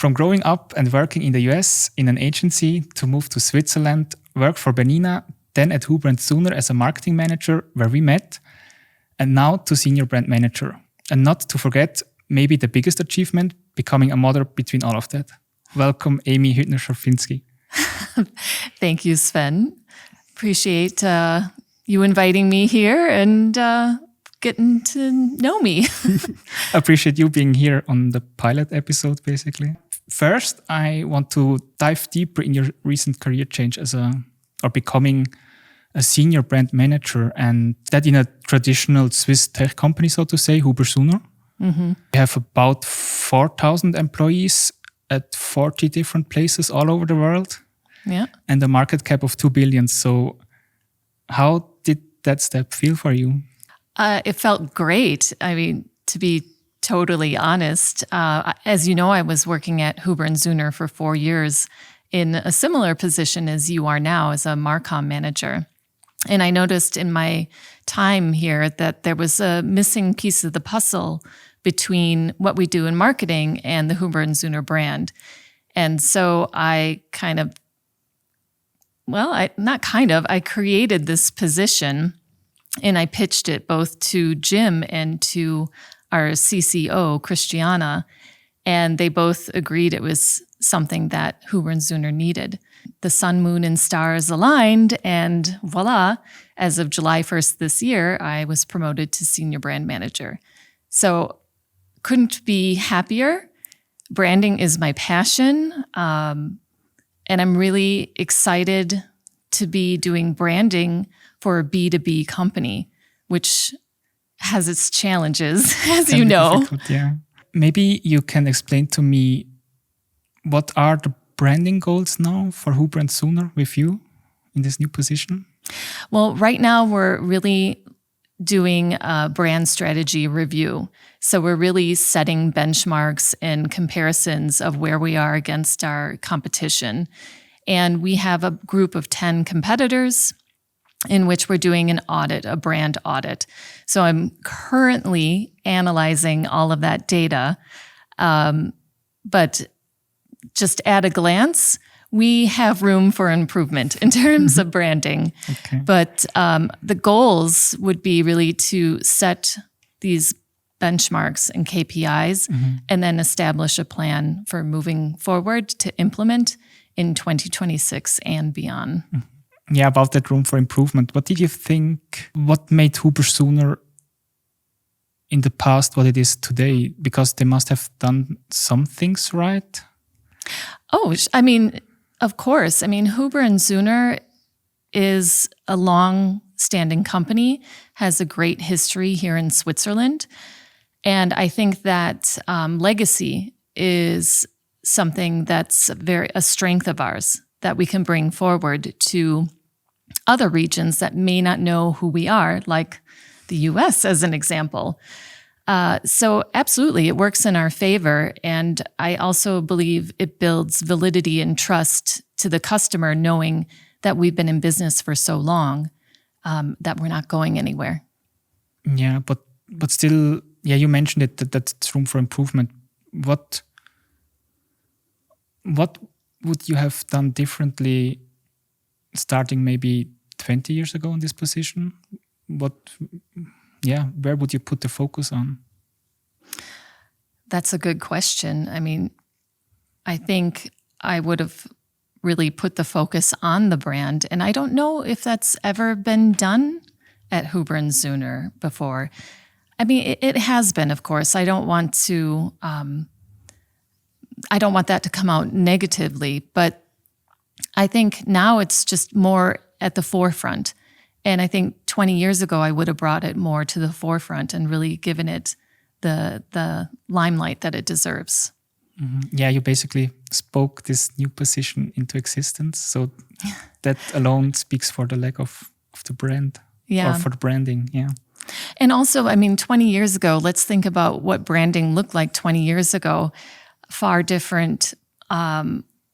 From growing up and working in the US in an agency to move to Switzerland, work for Bernina, then at HUBER+SUHNER as a marketing manager where we met, and now to senior brand manager. And not to forget, maybe the biggest achievement, becoming a mother between all of that. Welcome, Amy Hüttner-Scharfinski. Thank you, Sven. Appreciate you inviting me here and getting to know me. Appreciate you being here on the pilot episode, basically. First, I want to dive deeper in your recent career change or becoming a senior brand manager, and that in a traditional Swiss tech company, so to say, HUBER+SUHNER. Mm-hmm. We have about 4,000 employees at 40 different places all over the world. Yeah. And a market cap of 2 billion. So how did that step feel for you? It felt great. I mean, to be totally honest, as you know, I was working at HUBER+SUHNER for 4 years in a similar position as you are now as a Marcom manager. And I noticed in my time here that there was a missing piece of the puzzle between what we do in marketing and the HUBER+SUHNER brand. And so I created this position and I pitched it both to Jim and to our CCO, Christiana, and they both agreed it was something that HUBER+SUHNER needed. The sun, moon, and stars aligned, and voila, as of July 1st this year, I was promoted to senior brand manager. So couldn't be happier. Branding is my passion, and I'm really excited to be doing branding for a B2B company, which has its challenges, as you know. Yeah. Maybe you can explain to me what are the branding goals now for HUBER+SUHNER with you in this new position? Well, right now we're really doing a brand strategy review. So we're really setting benchmarks and comparisons of where we are against our competition. And we have a group of 10 competitors in which we're doing an audit, a brand audit. So I'm currently analyzing all of that data. But just at a glance, we have room for improvement in terms of branding. Okay. But the goals would be really to set these benchmarks and KPIs and then establish a plan for moving forward to implement in 2026 and beyond. Yeah, about that room for improvement. What did you think, what made HUBER+SUHNER in the past what it is today? Because they must have done some things right. Oh, I mean, of course. I mean, HUBER+SUHNER is a long-standing company, has a great history here in Switzerland. And I think that legacy is something that's a strength of ours that we can bring forward to other regions that may not know who we are, like the US as an example. So absolutely, it works in our favor. And I also believe it builds validity and trust to the customer, knowing that we've been in business for so long that we're not going anywhere. Yeah, but still, yeah, you mentioned it, that's room for improvement. What would you have done differently starting maybe 20 years ago in this position? Where would you put the focus on? That's a good question. I mean, I think I would have really put the focus on the brand. And I don't know if that's ever been done at HUBER+SUHNER before. I mean, it has been, of course. I don't want that to come out negatively, but I think now it's just more at the forefront. And I think 20 years ago, I would have brought it more to the forefront and really given it the limelight that it deserves. Mm-hmm. Yeah, you basically spoke this new position into existence. So that alone speaks for the lack of the brand or for the branding. Yeah. And also, I mean, 20 years ago, let's think about what branding looked like 20 years ago. Far different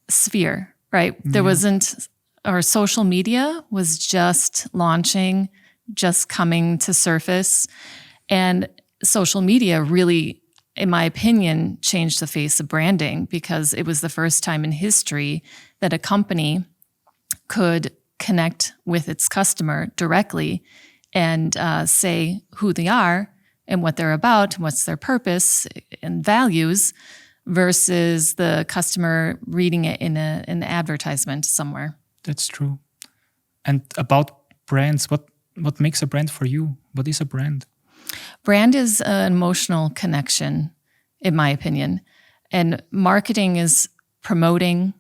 sphere, right? There wasn't, or social media was just launching, just coming to surface. And social media really in my opinion, changed the face of branding because it was the first time in history that a company could connect with its customer directly and say who they are and what they're about, what's their purpose and values, versus the customer reading it in an advertisement somewhere. That's true. And about brands, what makes a brand for you? What is a brand? Brand is an emotional connection, in my opinion. And marketing is promoting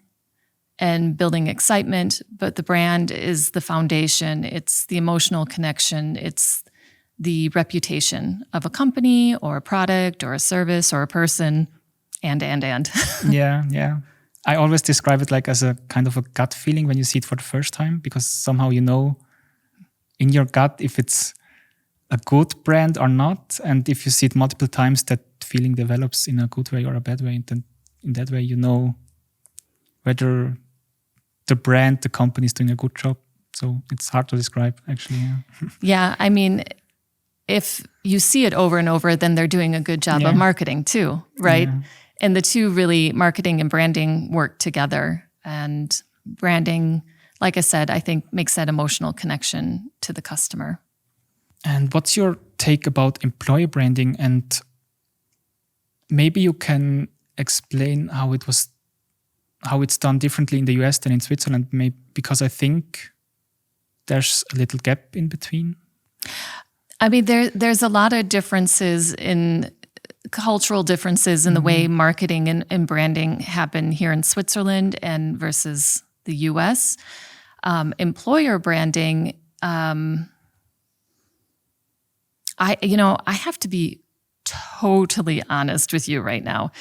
and building excitement, but the brand is the foundation. It's the emotional connection. It's the reputation of a company or a product or a service or a person, and. Yeah. I always describe it like as a kind of a gut feeling when you see it for the first time, because somehow you know in your gut if it's a good brand or not. And if you see it multiple times, that feeling develops in a good way or a bad way. And then in that way, you know whether the brand, the company is doing a good job. So it's hard to describe, actually. Yeah, yeah, I mean, if you see it over and over, then they're doing a good job of marketing too, right? Yeah. And the two really, marketing and branding, work together. And branding, like I said, I think makes that emotional connection to the customer. And what's your take about employer branding? And maybe you can explain how it's done differently in the US than in Switzerland, maybe because I think there's a little gap in between. I mean, there's a lot of differences in cultural differences in the way marketing and branding happen here in Switzerland and versus the US. Employer branding, I have to be totally honest with you right now.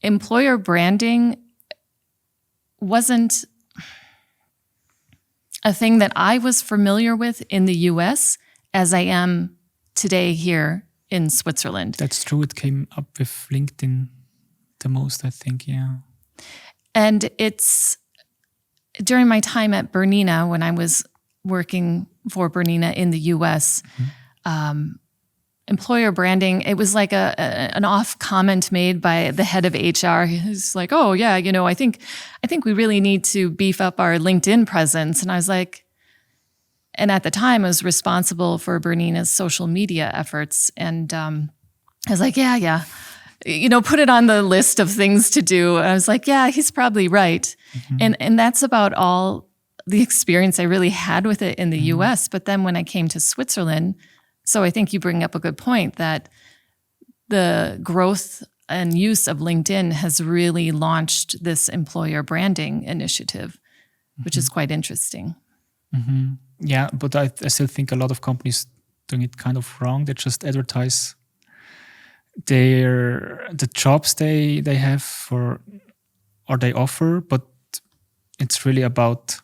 Employer branding wasn't a thing that I was familiar with in the US as I am today here in Switzerland. That's true. It came up with LinkedIn the most, I think, yeah. And it's during my time at Bernina, when I was working for Bernina in the US, employer branding, it was like an off comment made by the head of HR. He's like, oh yeah, I think we really need to beef up our LinkedIn presence. And I was like, and at the time I was responsible for Bernina's social media efforts. And I was like, yeah, put it on the list of things to do. And I was like, yeah, he's probably right. And that's about all the experience I really had with it in the US. But then when I came to Switzerland, so I think you bring up a good point that the growth and use of LinkedIn has really launched this employer branding initiative, which is quite interesting. Yeah, but I still think a lot of companies doing it kind of wrong. They just advertise the jobs they have or they offer, but it's really about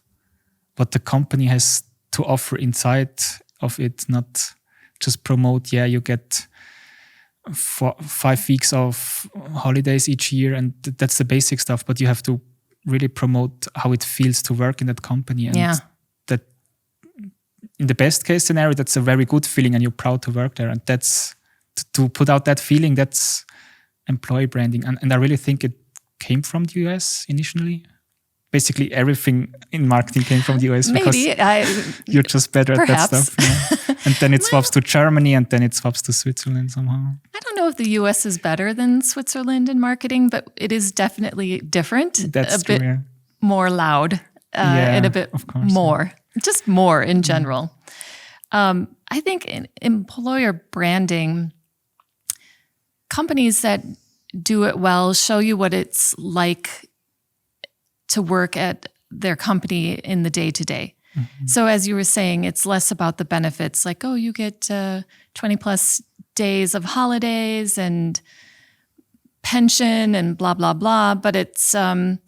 what the company has to offer inside of it, not just promote, you get 5 weeks of holidays each year, and that's the basic stuff, but you have to really promote how it feels to work in that company. And that in the best case scenario, that's a very good feeling and you're proud to work there. And that's to put out that feeling, that's employee branding. And I really think it came from the US initially. Basically, everything in marketing came from the US because you're just better at that stuff. Yeah. And then it swaps to Germany, and then it swaps to Switzerland somehow. I don't know if the US is better than Switzerland in marketing, but it is definitely different. That's true, bit more loud and a bit more, just more in general. I think in employer branding, companies that do it well show you what it's like to work at their company in the day-to-day. So as you were saying, it's less about the benefits, like, oh, you get 20 plus days of holidays and pension and blah, blah, blah. But it's the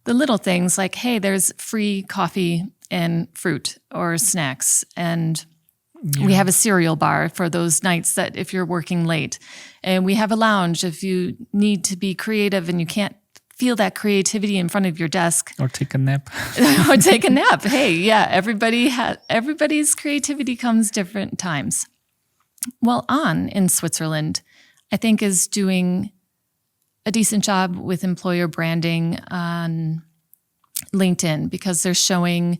little things like, hey, there's free coffee and fruit or snacks. And we have a cereal bar for those nights that if you're working late. And we have a lounge if you need to be creative and you can't feel that creativity in front of your desk. Or take a nap. Or take a nap. Hey, yeah, everybody's creativity comes different times. Well, in Switzerland, I think, is doing a decent job with employer branding on LinkedIn, because they're showing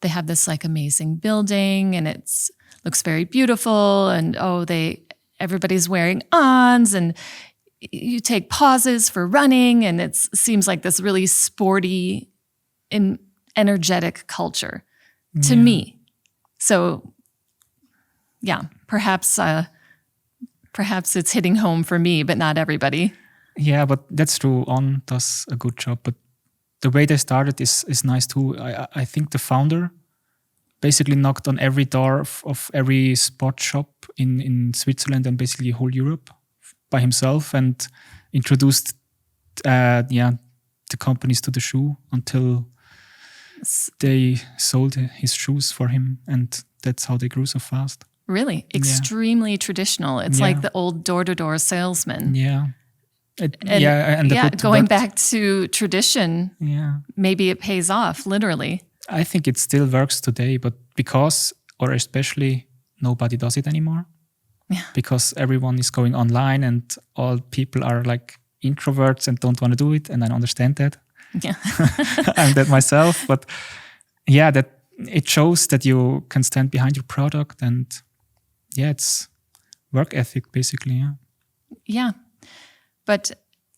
they have this like amazing building and looks very beautiful, and everybody's wearing ons, and you take pauses for running, and it seems like this really sporty and energetic culture to me. So yeah, perhaps it's hitting home for me, but not everybody. Yeah, but that's true. On does a good job, but the way they started is nice too. I think the founder basically knocked on every door of every sport shop in Switzerland and basically whole Europe by himself, and introduced the companies to the shoe until they sold his shoes for him, and that's how they grew so fast. Really? Extremely traditional. It's like the old door-to-door salesman. Yeah. Going back to tradition, maybe it pays off, literally. I think it still works today, but especially nobody does it anymore. Yeah. Because everyone is going online and all people are like introverts and don't want to do it. And I understand that. Yeah. I'm that myself. But yeah, that it shows that you can stand behind your product, and it's work ethic basically. Yeah. Yeah. But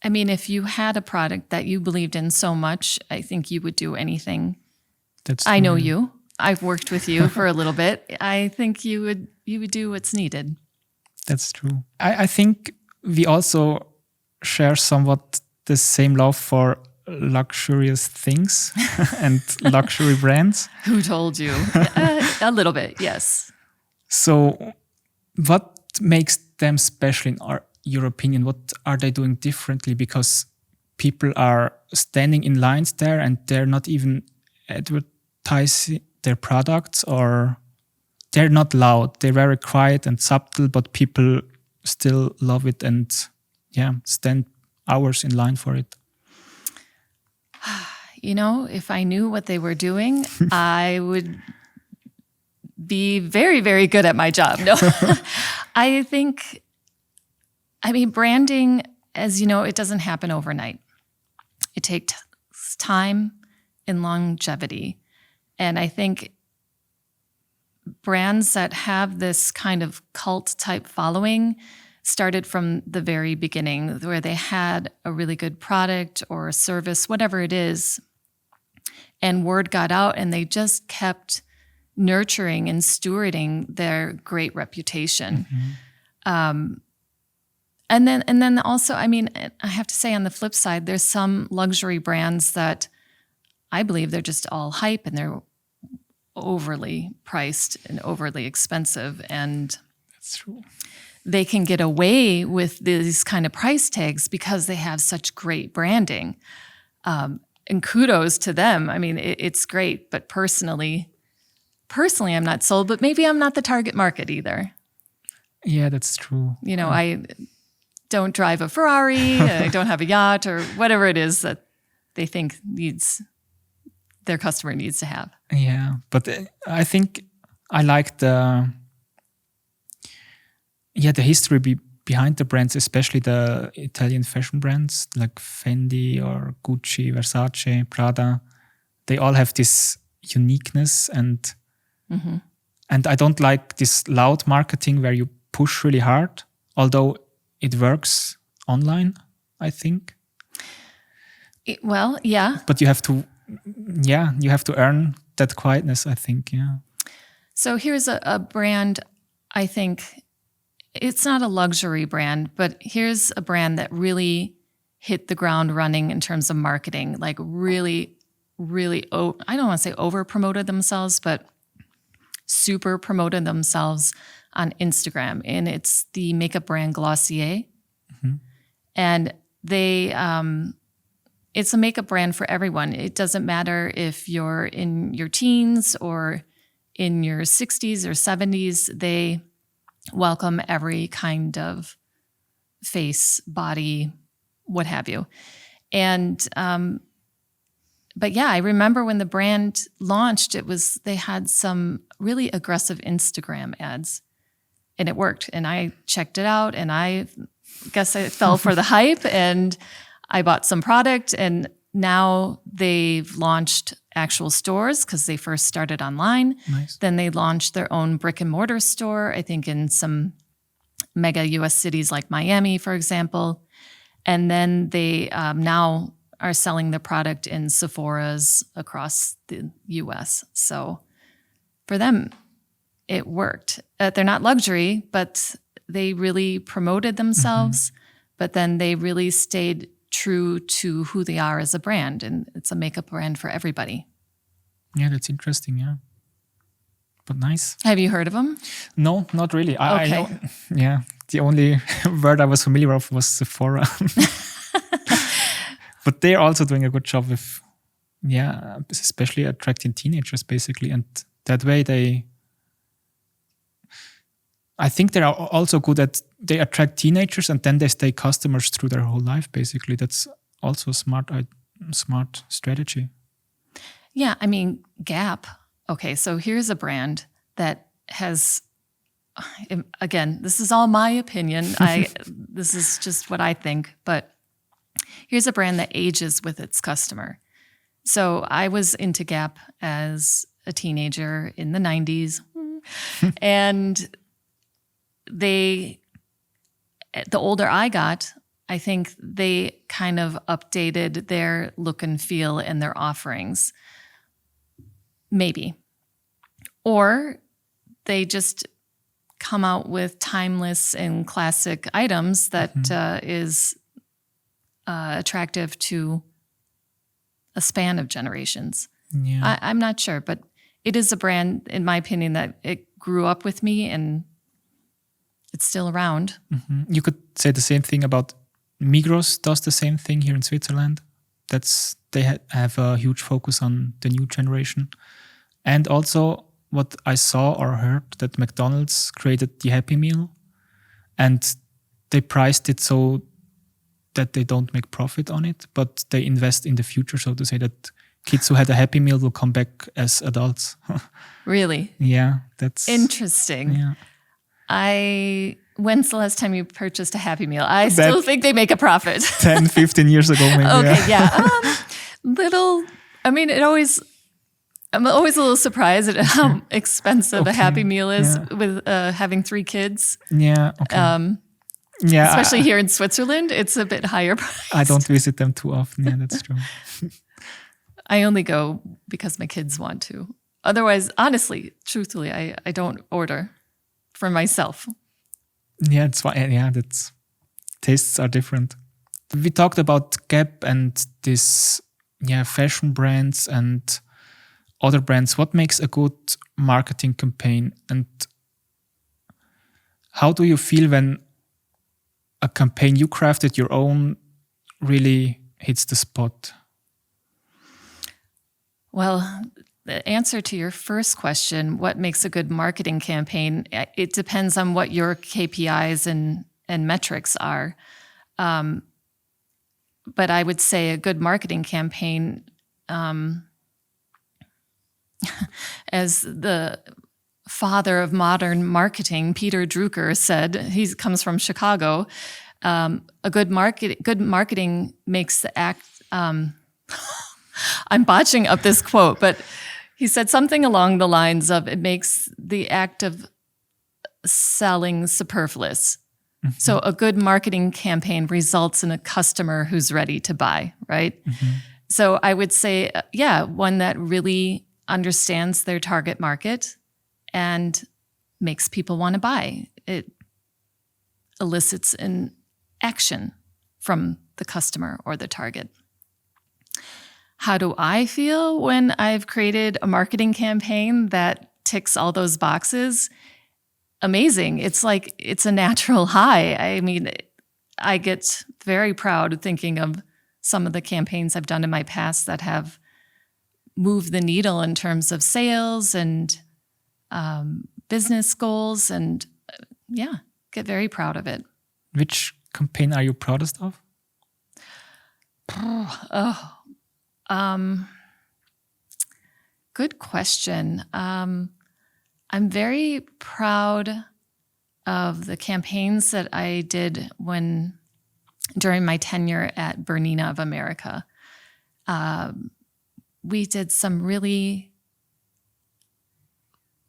I mean, if you had a product that you believed in so much, I think you would do anything. That's true. I know you. I've worked with you for a little bit. I think you would do what's needed. That's true. I think we also share somewhat the same love for luxurious things and luxury brands. Who told you? A little bit, yes. So what makes them special in your opinion? What are they doing differently? Because people are standing in lines there and they're not even advertising their products, or they're not loud. They're very quiet and subtle, but people still love it and stand hours in line for it. You know, if I knew what they were doing, I would be very, very good at my job. No, I mean, branding, as you know, it doesn't happen overnight. It takes time and longevity. And I think brands that have this kind of cult type following started from the very beginning, where they had a really good product or a service, whatever it is, and word got out, and they just kept nurturing and stewarding their great reputation. Mm-hmm. And then also, I mean, I have to say, on the flip side, there's some luxury brands that I believe they're just all hype and they're overly priced and overly expensive, and that's true. They can get away with these kind of price tags because they have such great branding. And kudos to them. I mean, it's great, but personally, I'm not sold, but maybe I'm not the target market either. Yeah, that's true. You know, I don't drive a Ferrari, I don't have a yacht, or whatever it is that they think their customer needs to have. Yeah, but I think I like the history behind the brands, especially the Italian fashion brands like Fendi or Gucci, Versace, Prada. They all have this uniqueness, and I don't like this loud marketing where you push really hard, although it works online, I think. Well, yeah. But you have to earn that quietness, I think, yeah. So here's a brand, I think, it's not a luxury brand, but here's a brand that really hit the ground running in terms of marketing, like really, really, I don't want to say over-promoted themselves, but super promoted themselves on Instagram. And it's the makeup brand Glossier. Mm-hmm. And they... it's a makeup brand for everyone. It doesn't matter if you're in your teens or in your 60s or 70s. They welcome every kind of face, body, what have you. And, but yeah, I remember when the brand launched, they had some really aggressive Instagram ads, and it worked. And I checked it out, and I guess I fell for the hype and I bought some product, and now they've launched actual stores because they first started online. Nice. Then they launched their own brick and mortar store, I think in some mega US cities like Miami, for example. And then they now are selling the product in Sephora's across the US. So for them, it worked. They're not luxury, but they really promoted themselves, but then they really stayed true to who they are as a brand. And it's a makeup brand for everybody. Yeah, that's interesting, yeah. But nice. Have you heard of them? No, not really. I Okay. know, yeah, the only word I was familiar with was Sephora. But they're also doing a good job with, yeah, especially attracting teenagers, basically. And that way I think they are also good at, they attract teenagers and then they stay customers through their whole life, basically. That's also a smart strategy. Yeah, I mean, Gap. Okay, so here's a brand that has, again, this is all my opinion. This is just what I think, but here's a brand that ages with its customer. So I was into Gap as a teenager in the 90s, and the older I got, I think they kind of updated their look and feel and their offerings. Maybe. Or they just come out with timeless and classic items that is attractive to a span of generations. Yeah. I'm not sure, but it is a brand, in my opinion, that it grew up with me and it's still around. You could say the same thing about Migros does the same thing here in Switzerland. They have a huge focus on the new generation. And also what I saw or heard that McDonald's created the Happy Meal and they priced it so that they don't make profit on it, but they invest in the future, so to say, that kids who had a Happy Meal will come back as adults. Really? Yeah, that's interesting. Yeah. When's the last time you purchased a Happy Meal? I still think they make a profit. 10, 15 years ago, maybe. Okay, yeah. I'm always a little surprised at how expensive a Happy Meal is with having 3 kids. Yeah, okay. Especially here in Switzerland, it's a bit higher priced. I don't visit them too often. Yeah, that's true. I only go because my kids want to. Otherwise, honestly, truthfully, I don't order for myself. Yeah, it's fine. Yeah, tastes are different. We talked about Gap and this, fashion brands and other brands. What makes a good marketing campaign, and how do you feel when a campaign you crafted your own really hits the spot? Well, the answer to your first question, what makes a good marketing campaign, it depends on what your KPIs and metrics are. But I would say a good marketing campaign, as the father of modern marketing, Peter Drucker, said, he comes from Chicago, a good marketing makes the act... I'm botching up this quote, but he said something along the lines of, it makes the act of selling superfluous. So a good marketing campaign results in a customer who's ready to buy, right? So I would say, one that really understands their target market and makes people want to buy. It elicits an action from the customer or the target. How do I feel when I've created a marketing campaign that ticks all those boxes? Amazing. It's like, it's a natural high. I mean, I get very proud thinking of some of the campaigns I've done in my past that have moved the needle in terms of sales and business goals, and get very proud of it. Which campaign are you proudest of? Good question. I'm very proud of the campaigns that I did during my tenure at Bernina of America. We did some really,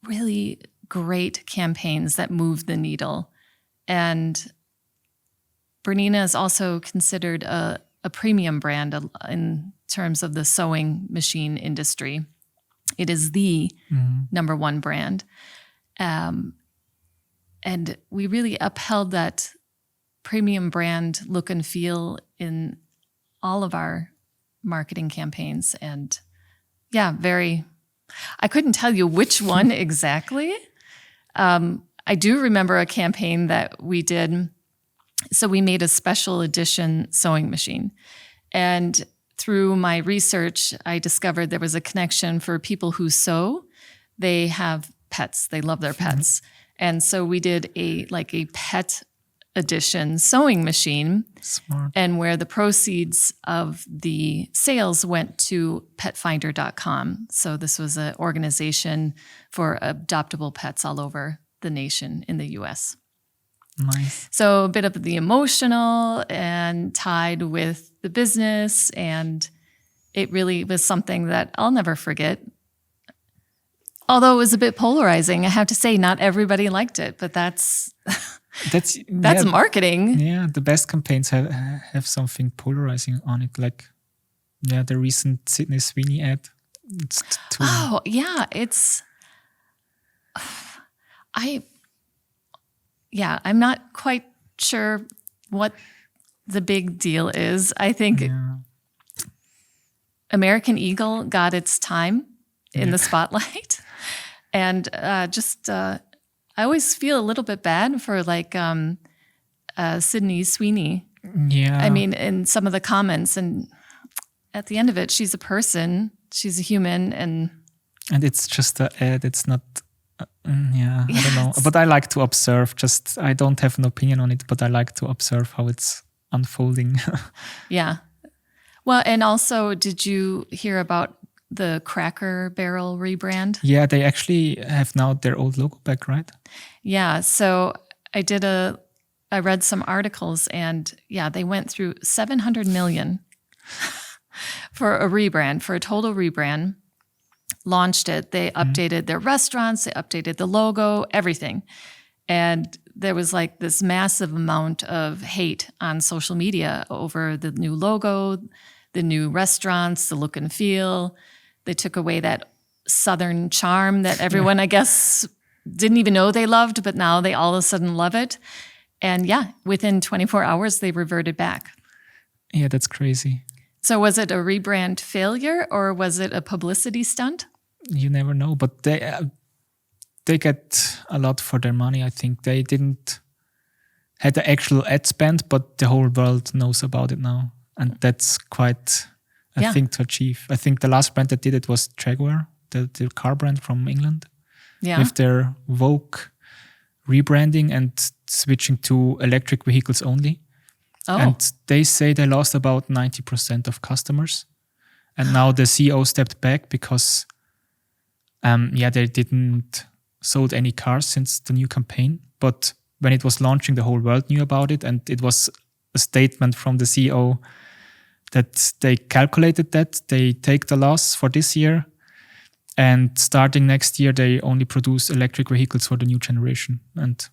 really great campaigns that moved the needle. And Bernina is also considered a premium brand in terms of the sewing machine industry. It is the number one brand. And we really upheld that premium brand look and feel in all of our marketing campaigns. And yeah, I couldn't tell you which one exactly. I do remember a campaign that we did. So we made a special edition sewing machine. And through my research, I discovered there was a connection for people who sew. They have pets. They love their pets. And so we did a pet edition sewing machine. Smart. And where the proceeds of the sales went to petfinder.com. So this was an organization for adoptable pets all over the nation in the US. Nice. So a bit of the emotional and tied with the business. And it really was something that I'll never forget. Although it was a bit polarizing, I have to say, not everybody liked it, but that's marketing. Yeah, the best campaigns have something polarizing on it, like the recent Sweeney ad. It's too. Oh yeah, I'm not quite sure what the big deal is. I think American Eagle got its time in the spotlight. And I always feel a little bit bad for Sydney Sweeney. Yeah. I mean, in some of the comments, and at the end of it, she's a person, she's a human, and it's just an ad. It's not. I don't know. But I like to observe. I don't have an opinion on it, but I like to observe how it's unfolding. Yeah. Well, and also, did you hear about the Cracker Barrel rebrand? Yeah, they actually have now their old logo back, right? Yeah. So I read some articles, and they went through $700 million for a rebrand, for a total rebrand. Launched it. They updated their restaurants. They updated the logo, everything. And there was this massive amount of hate on social media over the new logo, the new restaurants, the look and feel. They took away that Southern charm that everyone, I guess, didn't even know they loved, but now they all of a sudden love it. And within 24 hours, they reverted back. Yeah, that's crazy. So was it a rebrand failure, or was it a publicity stunt? You never know, but they get a lot for their money. I think they didn't had the actual ad spend, but the whole world knows about it now. And that's quite a thing to achieve. I think the last brand that did it was Jaguar, the car brand from England. Yeah. With their Vogue rebranding and switching to electric vehicles only. Oh. And they say they lost about 90% of customers. And now the CEO stepped back because they didn't sold any cars since the new campaign. But when it was launching, the whole world knew about it. And it was a statement from the CEO that they calculated that they take the loss for this year. And starting next year, they only produce electric vehicles for the new generation. And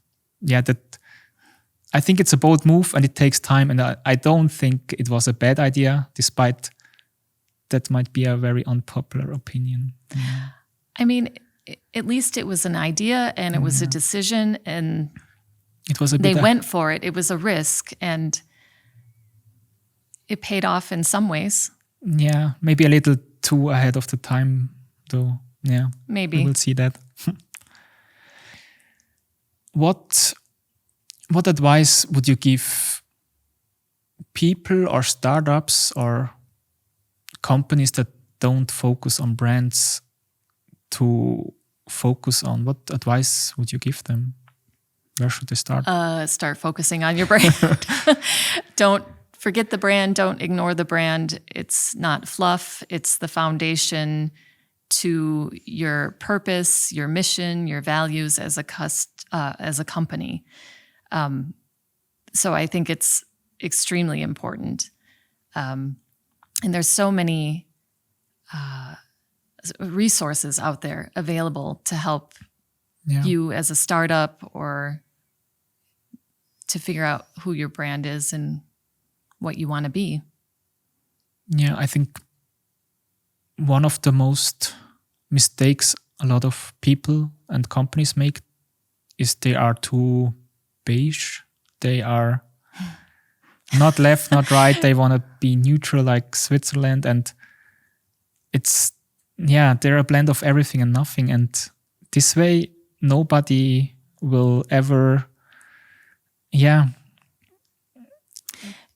I think it's a bold move, and it takes time. And I don't think it was a bad idea, despite that might be a very unpopular opinion. Yeah. I mean, at least it was an idea, and it was a decision, and it was they went for it. It was a risk, and it paid off in some ways. Yeah, maybe a little too ahead of the time, though. Yeah, maybe we will see that. What advice would you give people or startups or companies that don't focus on brands to focus on? What advice would you give them? Where should they start? Start focusing on your brand. Don't forget the brand. Don't ignore the brand. It's not fluff. It's the foundation. to your purpose, your mission, your values as a company. So I think it's extremely important. And there's so many resources out there available to help you as a startup or to figure out who your brand is and what you want to be. Yeah, I think one of the most mistakes a lot of people and companies make is they are too beige. They are not left, not right. They want to be neutral like Switzerland. And they're a blend of everything and nothing. And this way, nobody will ever,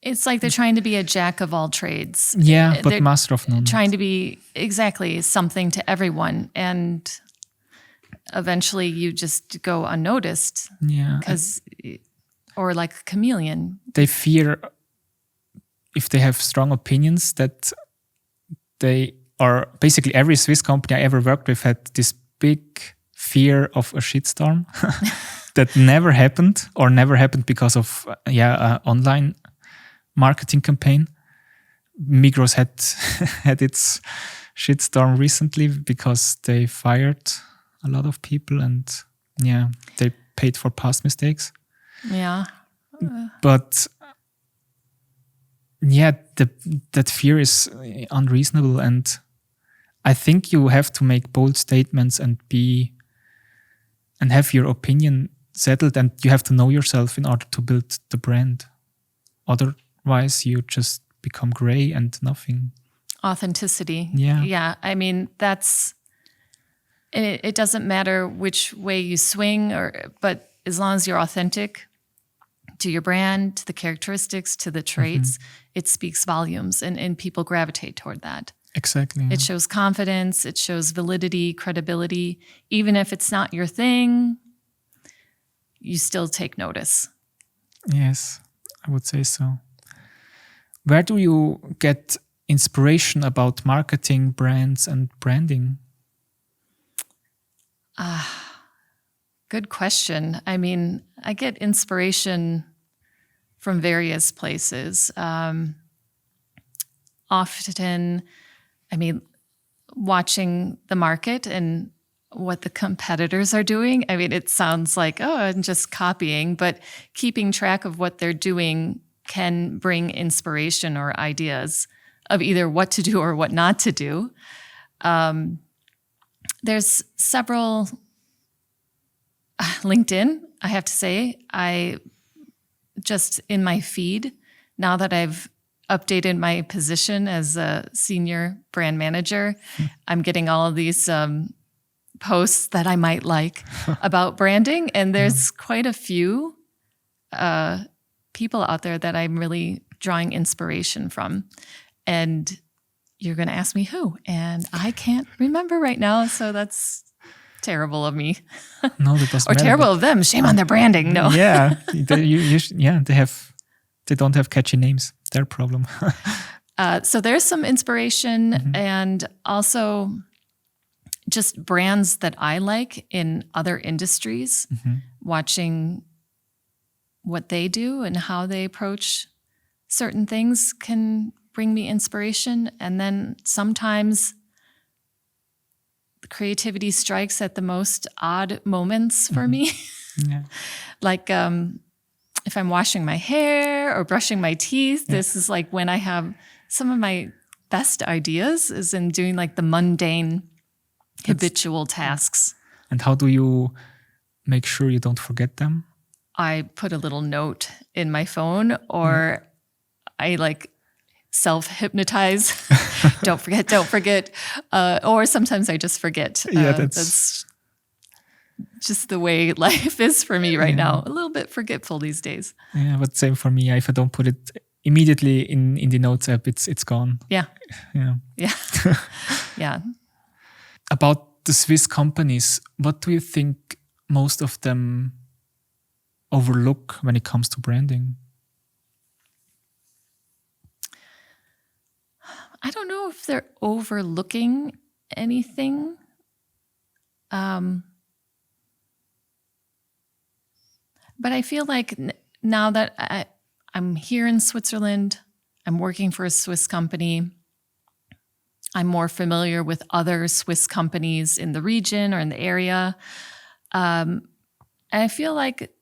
It's like they're trying to be a jack of all trades. Yeah, but they're master of none. Trying to be exactly something to everyone. And eventually you just go unnoticed. Yeah. Or like a chameleon. They fear if they have strong opinions that basically every Swiss company I ever worked with had this big fear of a shitstorm that never happened because of online marketing campaign. Migros had its shitstorm recently because they fired a lot of people and they paid for past mistakes. Yeah. But that fear is unreasonable, and I think you have to make bold statements and have your opinion settled, and you have to know yourself in order to build the brand. Otherwise, you just become gray and nothing. Authenticity. Yeah. Yeah. I mean, it doesn't matter which way you swing, but as long as you're authentic to your brand, to the characteristics, to the traits, it speaks volumes and people gravitate toward that. Exactly. It shows confidence, it shows validity, credibility. Even if it's not your thing, you still take notice. Yes, I would say so. Where do you get inspiration about marketing, brands, and branding? Good question. I mean, I get inspiration from various places. Often, watching the market and what the competitors are doing. I mean, it sounds like, I'm just copying, but keeping track of what they're doing can bring inspiration or ideas of either what to do or what not to do. There's several LinkedIn, I have to say. I just in my feed, now that I've updated my position as a senior brand manager, I'm getting all of these posts that I might like about branding. And there's quite a few people out there that I'm really drawing inspiration from. And you're going to ask me who, and I can't remember right now. So that's terrible of me. No, that doesn't or matter, terrible of them. Shame on their branding. No. Yeah, they don't have catchy names. Their problem. So there's some inspiration and also just brands that I like in other industries, watching what they do and how they approach certain things can bring me inspiration. And then sometimes the creativity strikes at the most odd moments for me. Yeah. Like if I'm washing my hair or brushing my teeth, this is like when I have some of my best ideas is in doing like the mundane, habitual tasks. And how do you make sure you don't forget them? I put a little note in my phone, or I like self-hypnotize. Don't forget. Or sometimes I just forget. Yeah, that's just the way life is for me right now. A little bit forgetful these days. Yeah, but same for me. If I don't put it immediately in the notes app, it's gone. Yeah. Yeah. Yeah. Yeah. About the Swiss companies, what do you think most of them overlook when it comes to branding? I don't know if they're overlooking anything. But I feel like now that I'm here in Switzerland, I'm working for a Swiss company, I'm more familiar with other Swiss companies in the region or in the area. And I feel like,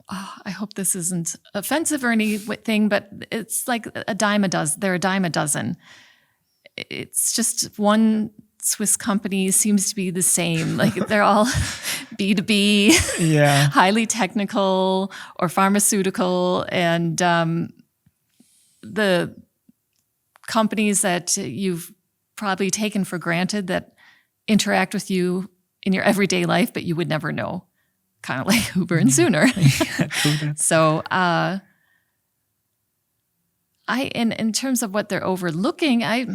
I hope this isn't offensive or anything, but it's like they're a dime a dozen. It's just one Swiss company seems to be the same. Like they're all B2B, highly technical or pharmaceutical. And the companies that you've probably taken for granted that interact with you in your everyday life, but you would never know. Kind of like Huber and Sooner. So in terms of what they're overlooking, I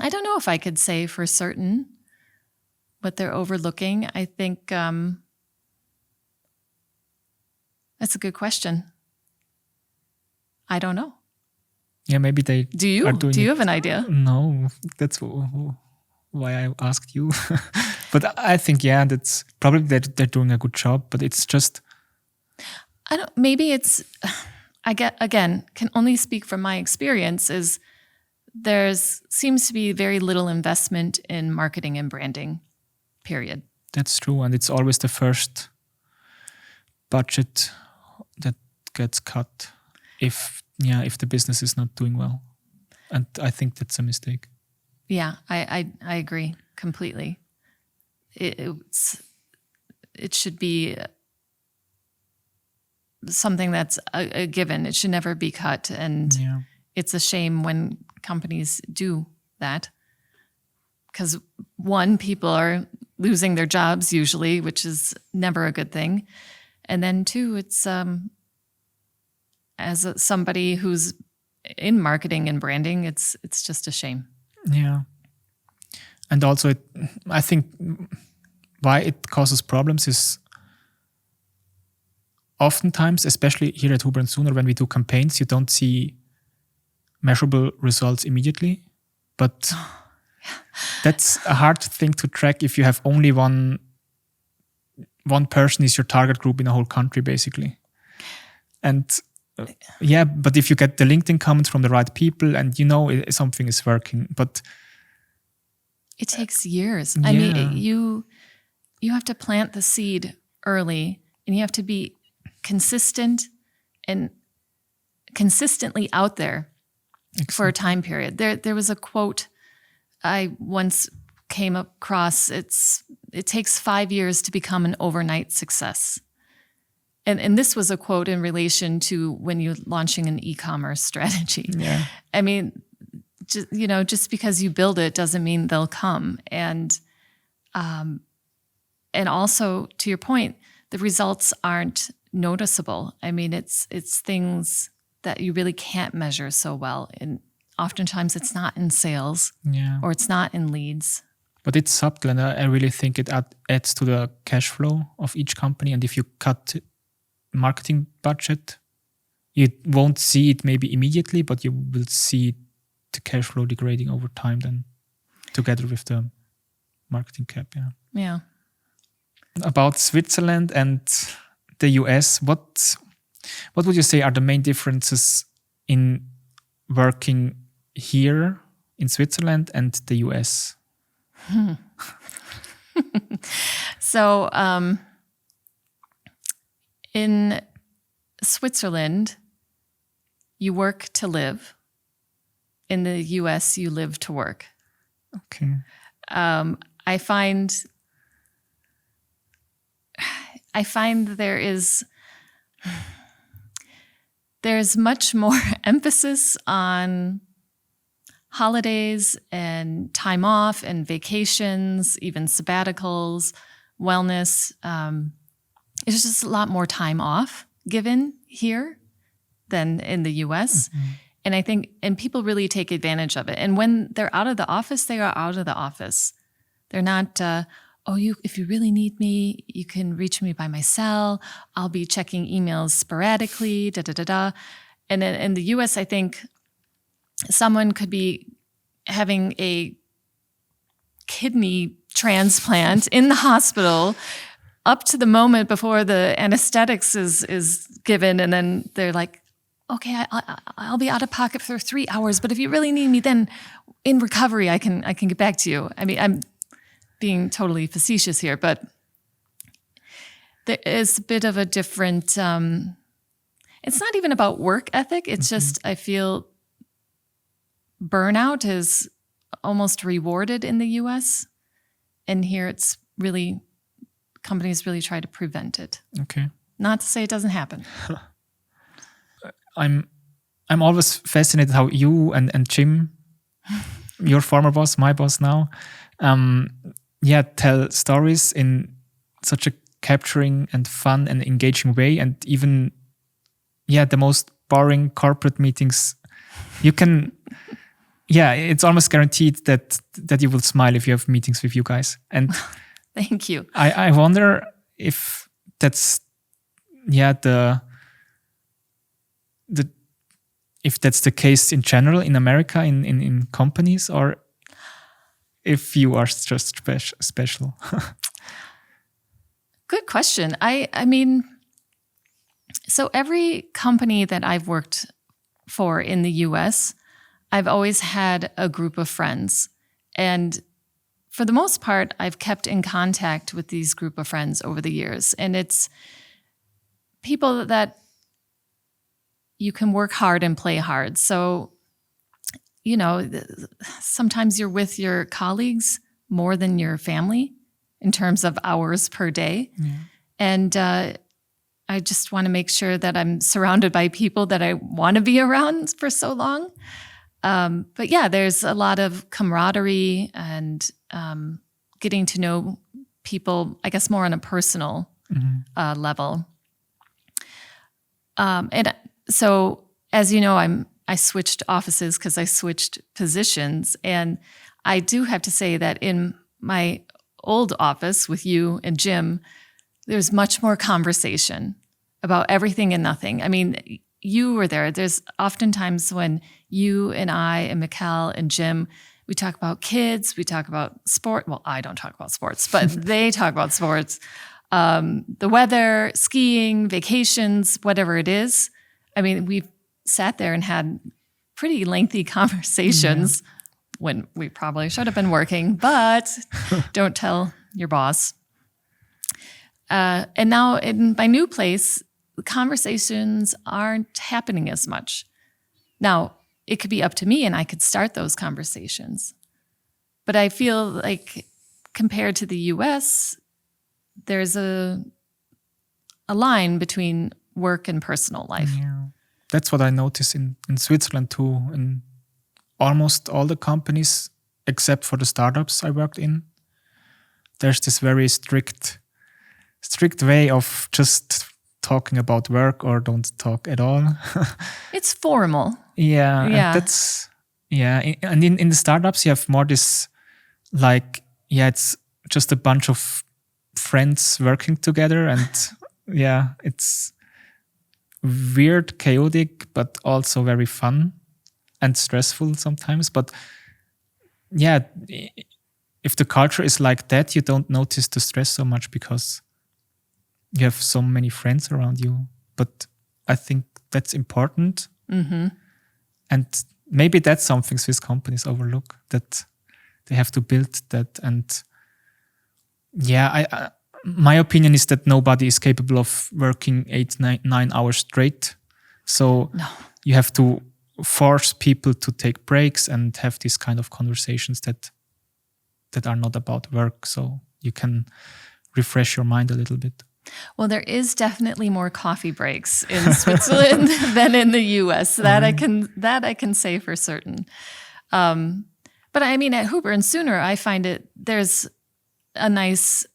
don't know if I could say for certain what they're overlooking. I think that's a good question. I don't know. Yeah, maybe they Do you? Do you have an idea? No, that's why I asked you. But I think, that's probably they're doing a good job, but it's just... Maybe it's... can only speak from my experience, is seems to be very little investment in marketing and branding, period. That's true, and it's always the first budget that gets cut if the business is not doing well. And I think that's a mistake. Yeah, I agree completely. It should be something that's a given. It should never be cut. And it's a shame when companies do that. Because one, people are losing their jobs usually, which is never a good thing. And then two, it's somebody who's in marketing and branding, it's just a shame. Yeah. And also, I think why it causes problems is oftentimes, especially here at Huber+Suhner, when we do campaigns, you don't see measurable results immediately. But that's a hard thing to track if you have only one person is your target group in a whole country, basically. And but if you get the LinkedIn comments from the right people and something is working, but it takes years. I mean, you have to plant the seed early, and you have to be consistent and consistently out there for a time period. There was a quote I once came across. It takes 5 years to become an overnight success. And this was a quote in relation to when you're launching an e-commerce strategy. Yeah. I mean, just because you build it doesn't mean they'll come. And also, to your point, the results aren't noticeable. I mean, it's things that you really can't measure so well. And oftentimes it's not in sales or it's not in leads. But it's subtle, and I really think it adds to the cash flow of each company. And if you cut marketing budget, you won't see it maybe immediately, but you will see the cash flow degrading over time then, together with the marketing cap. Yeah. About Switzerland and the US, what would you say are the main differences in working here in Switzerland and the US? So, in Switzerland, you work to live. In the US, you live to work. Okay. I find there's much more emphasis on holidays and time off and vacations, even sabbaticals, wellness. There's just a lot more time off given here than in the US. Mm-hmm. And I think, people really take advantage of it. And when they're out of the office, they are out of the office. They're not, if you really need me, you can reach me by my cell. I'll be checking emails sporadically, And in the US, I think someone could be having a kidney transplant in the hospital up to the moment before the anesthetics is given. And then they're like, okay, I'll be out of pocket for 3 hours, but if you really need me, then in recovery, I can get back to you. I mean, I'm being totally facetious here, but there is a bit of a different, it's not even about work ethic. It's just, I feel burnout is almost rewarded in the US. And here it's really, companies really try to prevent it. Okay. Not to say it doesn't happen. I'm always fascinated how you and Jim, your former boss, my boss now, tell stories in such a capturing and fun and engaging way. And even, the most boring corporate meetings, you can, it's almost guaranteed that you will smile if you have meetings with you guys. And thank you. I wonder if that's, if that's the case in general in America, in companies, or if you are just special. Good question. I mean, so every company that I've worked for in the US, I've always had a group of friends. And for the most part, I've kept in contact with these group of friends over the years. And it's people that you can work hard and play hard. So, sometimes you're with your colleagues more than your family in terms of hours per day. Yeah. And I just want to make sure that I'm surrounded by people that I want to be around for so long. But there's a lot of camaraderie and getting to know people, I guess, more on a personal level. And so, as you know, I switched offices because I switched positions. And I do have to say that in my old office with you and Jim, there's much more conversation about everything and nothing. I mean, you were there. There's oftentimes when you and I and Mikkel and Jim, we talk about kids, we talk about sport. Well, I don't talk about sports, but they talk about sports, the weather, skiing, vacations, whatever it is. I mean, we've sat there and had pretty lengthy conversations when we probably should have been working, but don't tell your boss. And now in my new place, the conversations aren't happening as much. Now, it could be up to me and I could start those conversations. But I feel like compared to the US, there's a line between work and personal life. Yeah. That's what I notice in Switzerland too. In almost all the companies, except for the startups I worked in, there's this very strict way of just talking about work or don't talk at all. It's formal. Yeah. And in the startups, you have more this, like, it's just a bunch of friends working together, and it's weird, chaotic, but also very fun and stressful sometimes. But if the culture is like that, you don't notice the stress so much because you have so many friends around you. But I think that's important. Mm-hmm. And maybe that's something Swiss companies overlook, that they have to build that. And my opinion is that nobody is capable of working 9 hours straight. So you have to force people to take breaks and have these kind of conversations that are not about work. So you can refresh your mind a little bit. Well, there is definitely more coffee breaks in Switzerland than in the US. That I can say for certain. But I mean, at HUBER+SUHNER, I find there's a nice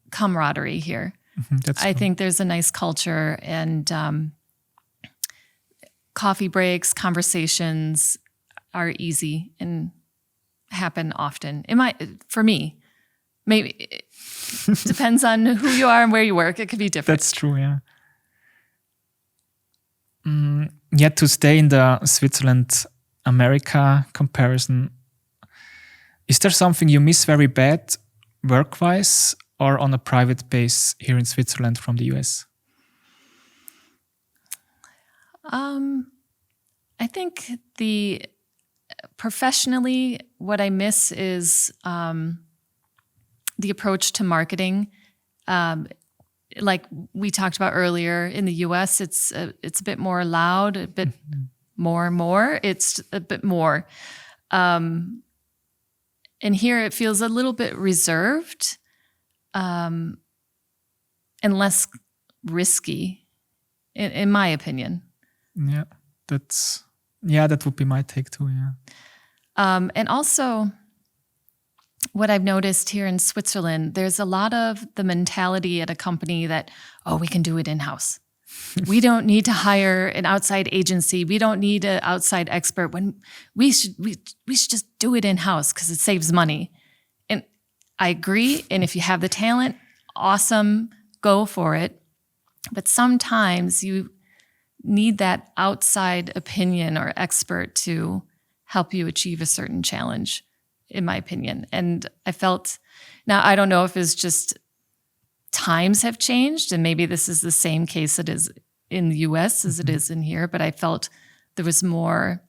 camaraderie here. Mm-hmm, I think there's a nice culture, and coffee breaks, conversations are easy and happen often. For me, maybe it depends on who you are and where you work. It could be different. That's true, yeah. To stay in the Switzerland-America comparison, Is there something you miss very bad work-wise or on a private base here in Switzerland from the US? I think professionally, what I miss is the approach to marketing. Like we talked about earlier, in the US, it's a bit more loud, a bit more. It's a bit more. And here it feels a little bit reserved and less risky, in my opinion. Yeah, that would be my take too, yeah. And also, what I've noticed here in Switzerland, there's a lot of the mentality at a company that, we can do it in-house. We don't need to hire an outside agency. We don't need an outside expert. When we should just do it in-house because it saves money. And I agree. And if you have the talent, awesome, go for it. But sometimes you need that outside opinion or expert to help you achieve a certain challenge, in my opinion. And I felt, now I don't know if it's just times have changed, and maybe this is the same case it is in the US as it is in here, but I felt there was more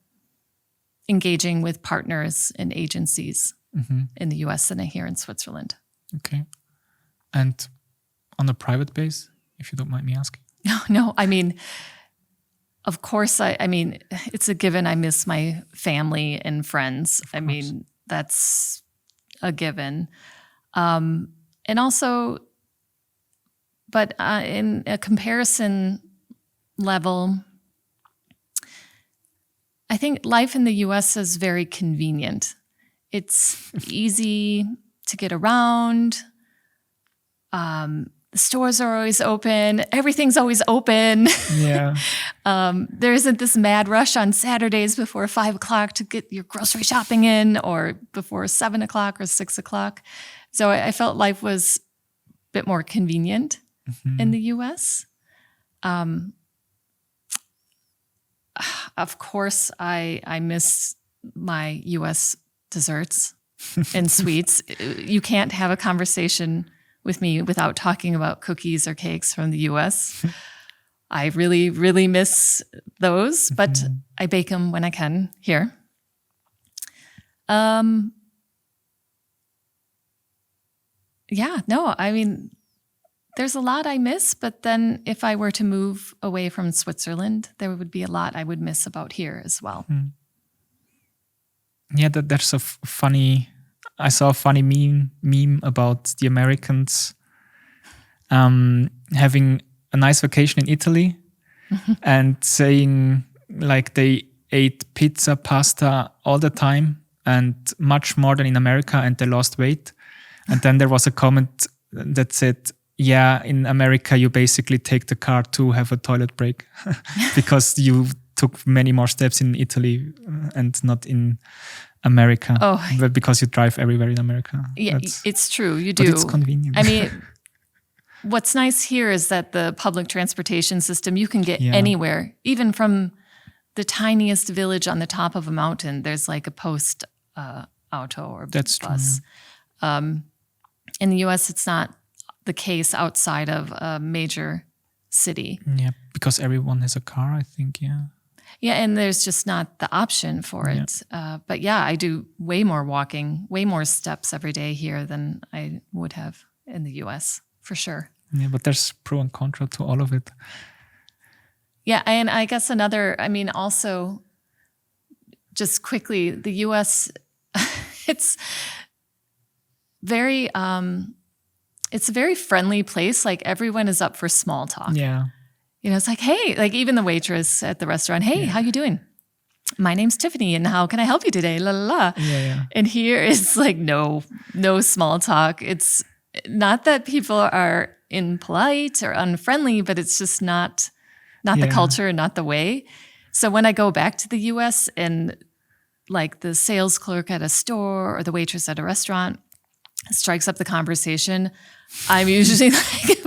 engaging with partners and agencies in the US than here in Switzerland. Okay. And on a private base, if you don't mind me asking? No, I mean, of course, I mean, it's a given. I miss my family and friends. I mean, that's a given. And also, but in a comparison level, I think life in the US is very convenient. It's easy to get around. The stores are always open. Everything's always open. Yeah. There isn't this mad rush on Saturdays before 5 o'clock to get your grocery shopping in, or before 7 o'clock or 6 o'clock. So I felt life was a bit more convenient in the US. Of course, I miss my US desserts and sweets. You can't have a conversation with me without talking about cookies or cakes from the US. I really, really miss those, but I bake them when I can here. Yeah, no, I mean, there's a lot I miss, but then if I were to move away from Switzerland, there would be a lot I would miss about here as well. Yeah, there's a funny... I saw a funny meme about the Americans having a nice vacation in Italy and saying like they ate pizza, pasta all the time and much more than in America, and they lost weight. And then there was a comment that said, yeah, in America, you basically take the car to have a toilet break because you took many more steps in Italy and not in America. But because you drive everywhere in America. Yeah, it's true. You do. But it's convenient. I mean, what's nice here is that the public transportation system, you can get anywhere, even from the tiniest village on the top of a mountain. There's like a post auto or That's bus. True. In the US, it's not the case outside of a major city. Yeah, because everyone has a car, I think, yeah. Yeah, and there's just not the option for it. But yeah, I do way more walking, way more steps every day here than I would have in the US, for sure. Yeah, but there's pro and contra to all of it. Yeah, and I guess also, just quickly, the US, it's a very friendly place. Like, everyone is up for small talk. Yeah. You know, it's like, hey, like even the waitress at the restaurant, hey, how you doing? My name's Tiffany, and how can I help you today? La la la. Yeah. And here it's like no small talk. It's not that people are impolite or unfriendly, but it's just not the culture, not the way. So when I go back to the US and like the sales clerk at a store or the waitress at a restaurant strikes up the conversation, I'm usually like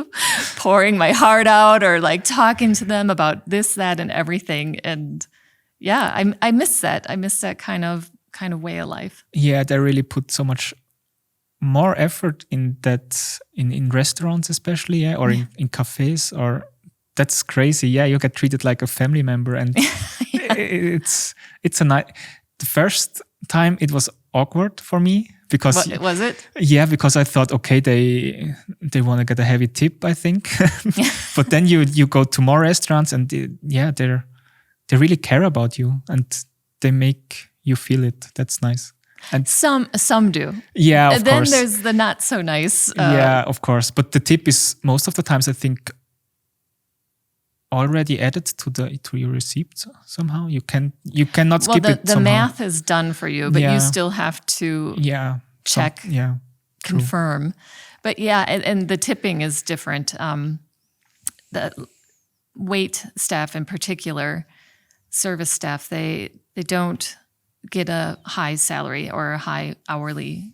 pouring my heart out or like talking to them about this, that, and everything. And yeah, I miss that. I miss that kind of kind of way of life. Yeah, they really put so much more effort in that in restaurants especially, or in cafes, or that's crazy. Yeah, you get treated like a family member, and it's a nice. The first time it was awkward for me because was it? Yeah, because I thought, okay, they want to get a heavy tip, I think. But then you go to more restaurants, and they really care about you, and they make you feel it. That's nice. And some do. Yeah, of then course. there's the not so nice. Yeah, of course. But the tip is most of the times, I think, already added to your receipt somehow. You cannot skip it. The math is done for you, but you still have to check, confirm. True. But yeah, and the tipping is different. The wait staff in particular, service staff, they don't get a high salary or a high hourly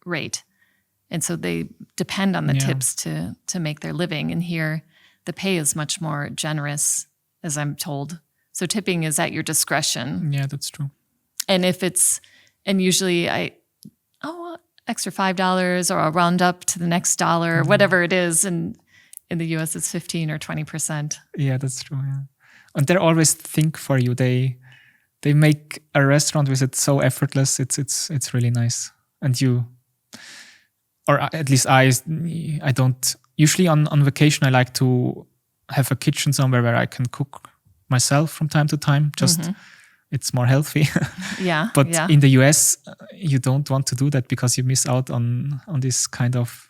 rate. And so they depend on the tips to make their living. And here, the pay is much more generous, as I'm told. So tipping is at your discretion. Yeah, that's true. And usually extra $5, or I'll round up to the next dollar, whatever it is. And in the US, it's 15 or 20%. Yeah, that's true. Yeah. And they always think for you. They make a restaurant visit so effortless. It's really nice. And or at least I don't. Usually on vacation, I like to have a kitchen somewhere where I can cook myself from time to time. Just it's more healthy. Yeah. But in the US, you don't want to do that because you miss out on this kind of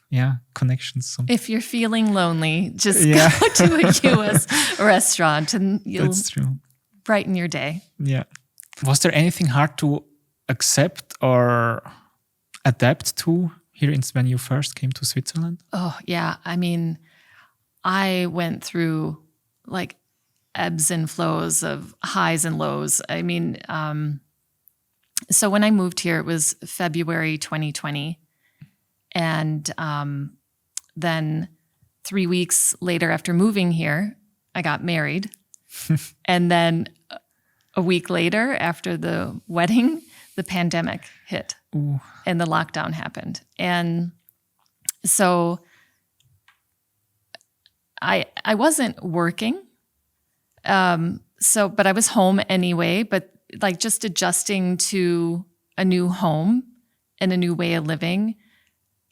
connections. If you're feeling lonely, just go to a US restaurant and you'll brighten your day. Yeah. Was there anything hard to accept or adapt to here when you first came to Switzerland? Oh, yeah. I mean, I went through like ebbs and flows of highs and lows. I mean, so when I moved here, it was February 2020. And then 3 weeks later after moving here, I got married. And then a week later, after the wedding, the pandemic hit. Ooh. And the lockdown happened. And so I wasn't working. But I was home anyway, but like just adjusting to a new home and a new way of living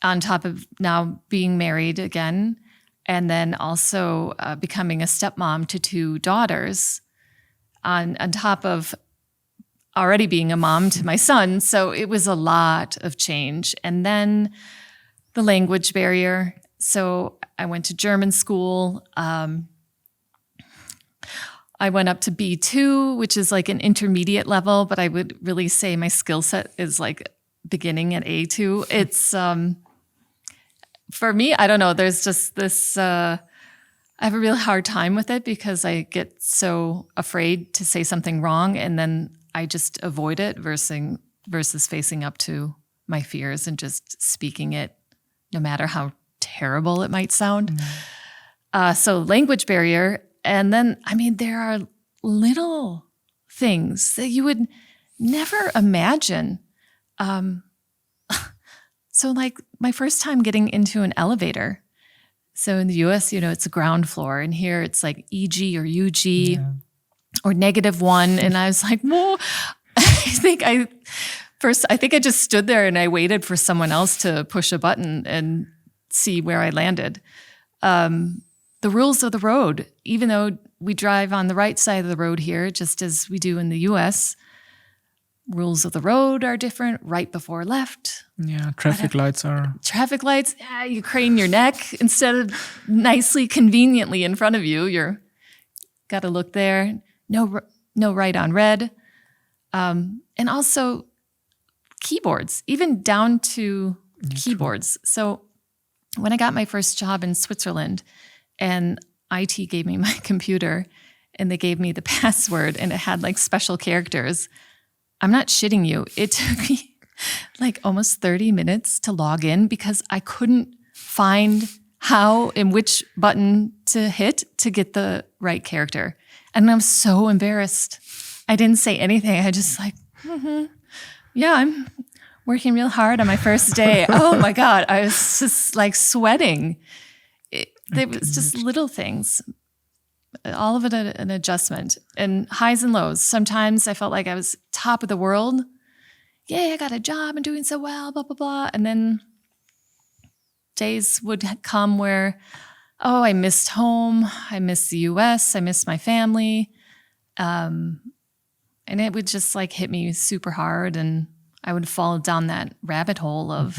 on top of now being married again. And then also becoming a stepmom to 2 daughters on top of already being a mom to my son. So it was a lot of change. And then the language barrier. So I went to German school. I went up to B2, which is like an intermediate level, but I would really say my skill set is like beginning at A2. It's, for me, I don't know, there's just this, I have a real hard time with it because I get so afraid to say something wrong, and then I just avoid it versus facing up to my fears and just speaking it, no matter how terrible it might sound. So language barrier. And then, I mean, there are little things that you would never imagine. So like my first time getting into an elevator. So in the US, it's a ground floor, and here it's like EG or UG or -1. And I was like, whoa, I think I just stood there and I waited for someone else to push a button and see where I landed. The rules of the road, even though we drive on the right side of the road here, just as we do in the US, rules of the road are different, right before left. Yeah, traffic lights, you crane your neck instead of nicely, conveniently in front of you. You're got to look there. No right on red. And also keyboards, even down to keyboards. True. So when I got my first job in Switzerland, and IT gave me my computer and they gave me the password and it had like special characters. I'm not shitting you. It took me like almost 30 minutes to log in because I couldn't find how and which button to hit to get the right character. And I'm so embarrassed. I didn't say anything. I just like, Yeah, I'm working real hard on my first day. Oh my God, I was just like sweating. It was just little things, all of it an adjustment, and highs and lows. Sometimes I felt like I was top of the world. Yay, I got a job and doing so well, blah, blah, blah. And then days would come where, oh, I missed home. I missed the US. I missed my family. And it would just like hit me super hard. And I would fall down that rabbit hole of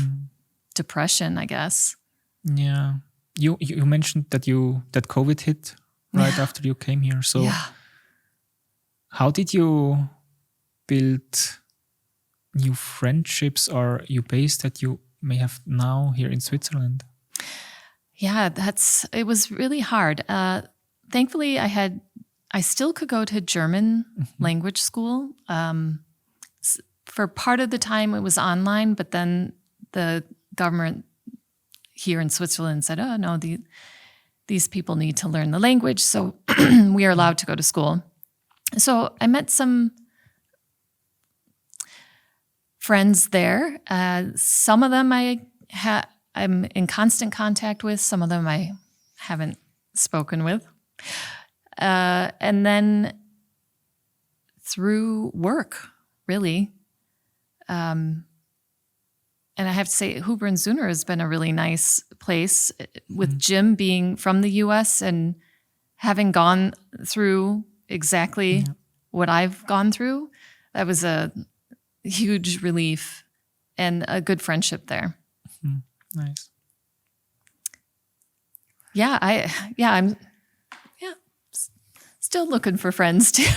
depression, I guess. Yeah. You mentioned that COVID hit right after you came here. So how did you build new friendships or new base that you may have now here in Switzerland? Yeah, it was really hard. Thankfully, I still could go to German language school. For part of the time it was online, but then the government here in Switzerland said, oh no, these people need to learn the language. So we are allowed to go to school. So I met some friends there. Some of them I'm in constant contact with. Some of them I haven't spoken with. And then through work, really. And I have to say, HUBER+SUHNER has been a really nice place, with Jim being from the US and having gone through exactly what I've gone through. That was a huge relief and a good friendship there. Nice. I'm still looking for friends too.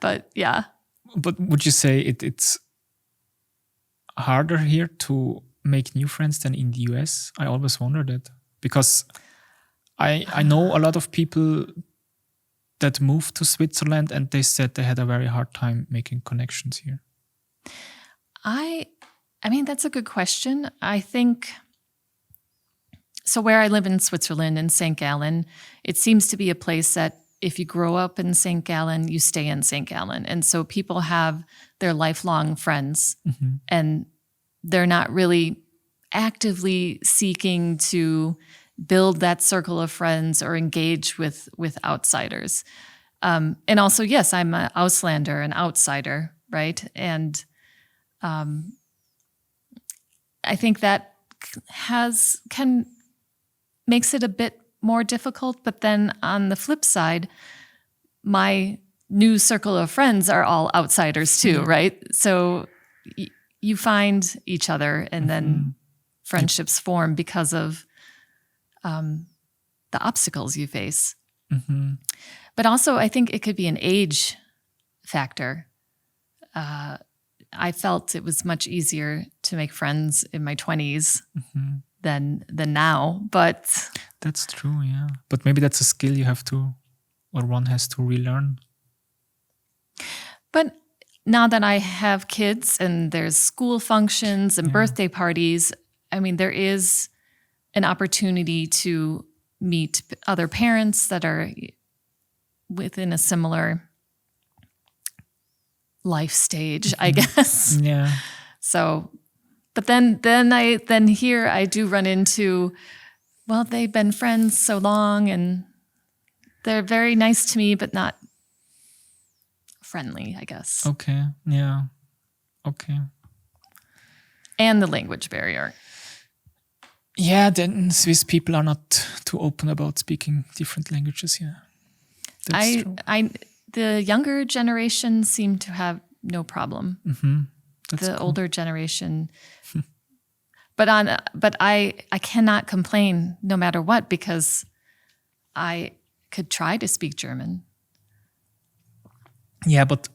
But yeah. But would you say it's harder here to make new friends than in the US? I always wondered that, because I know a lot of people that moved to Switzerland and they said they had a very hard time making connections here. I mean, that's a good question. I think, so where I live in Switzerland, in St. Gallen, it seems to be a place that if you grow up in St. Gallen, you stay in St. Gallen. And so people have their lifelong friends, and they're not really actively seeking to build that circle of friends or engage with outsiders. And also, yes, I'm an Auslander, an outsider, right? And I think that makes it a bit more difficult. But then on the flip side, my new circle of friends are all outsiders too, right? So you find each other, and then friendships form because of the obstacles you face. But also, I think it could be an age factor. I felt it was much easier to make friends in my 20s than now, but... That's true, yeah. But maybe that's a skill you have to, or one has to relearn. But now that I have kids and there's school functions and birthday parties, I mean, there is an opportunity to meet other parents that are within a similar life stage, I guess. Yeah. So, but then here I do run into, well, they've been friends so long and they're very nice to me, but not friendly, I guess. Okay. Yeah. Okay. And the language barrier. Yeah, then Swiss people are not too open about speaking different languages. Yeah, that's true. The younger generation seem to have no problem. That's the cool. older generation, but I cannot complain no matter what, because I could try to speak German. Yeah, but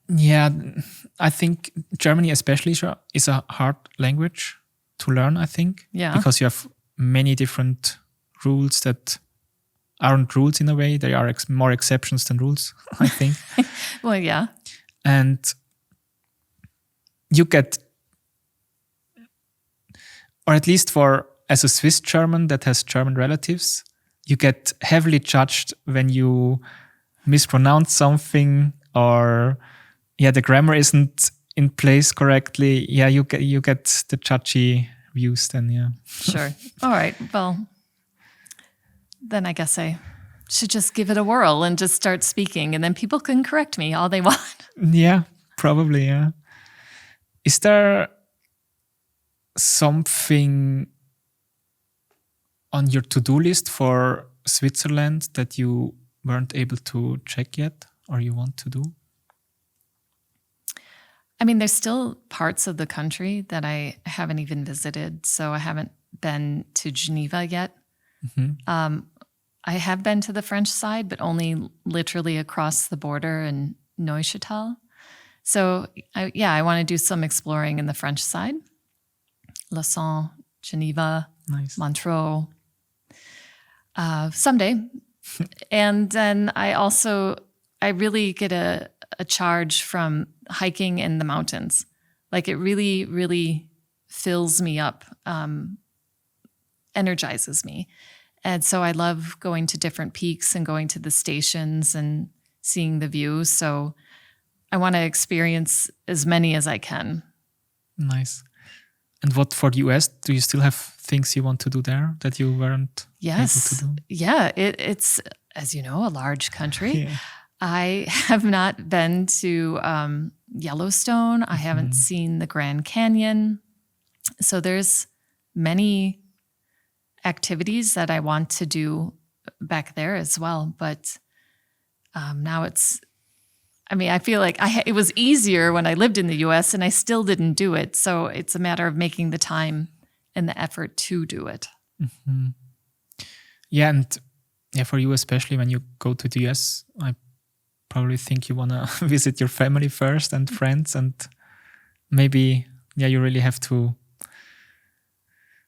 yeah, I think Germany especially is a hard language to learn, I think. Yeah. Because you have many different rules that aren't rules in a way. They are more exceptions than rules, I think. Well, yeah. And you get, or at least as a Swiss German that has German relatives, you get heavily judged when you mispronounce something or the grammar isn't in place correctly, you get the judgy views then, yeah. Sure. All right. Well, then I guess I should just give it a whirl and just start speaking, and then people can correct me all they want. Yeah, probably, yeah. Is there something on your to-do list for Switzerland that you weren't able to check yet or you want to do? I mean, there's still parts of the country that I haven't even visited. So I haven't been to Geneva yet. I have been to the French side, but only literally across the border in Neuchâtel. So I want to do some exploring in the French side. Lausanne, Geneva, Nice. Montreux, someday. And then I really get a charge from hiking in the mountains. Like, it really, really fills me up, energizes me. And so I love going to different peaks and going to the stations and seeing the views. So I want to experience as many as I can. Nice. And what for the US? Do you still have things you want to do there that you weren't able to do? Yeah, it's, as you know, a large country. Yeah. I have not been to Yellowstone. I haven't seen the Grand Canyon. So there's many activities that I want to do back there as well. But now I feel like it was easier when I lived in the US and I still didn't do it. So it's a matter of making the time and the effort to do it. Mm-hmm. Yeah, and for you, especially when you go to the US, I probably think you want to visit your family first and friends, and maybe, you really have to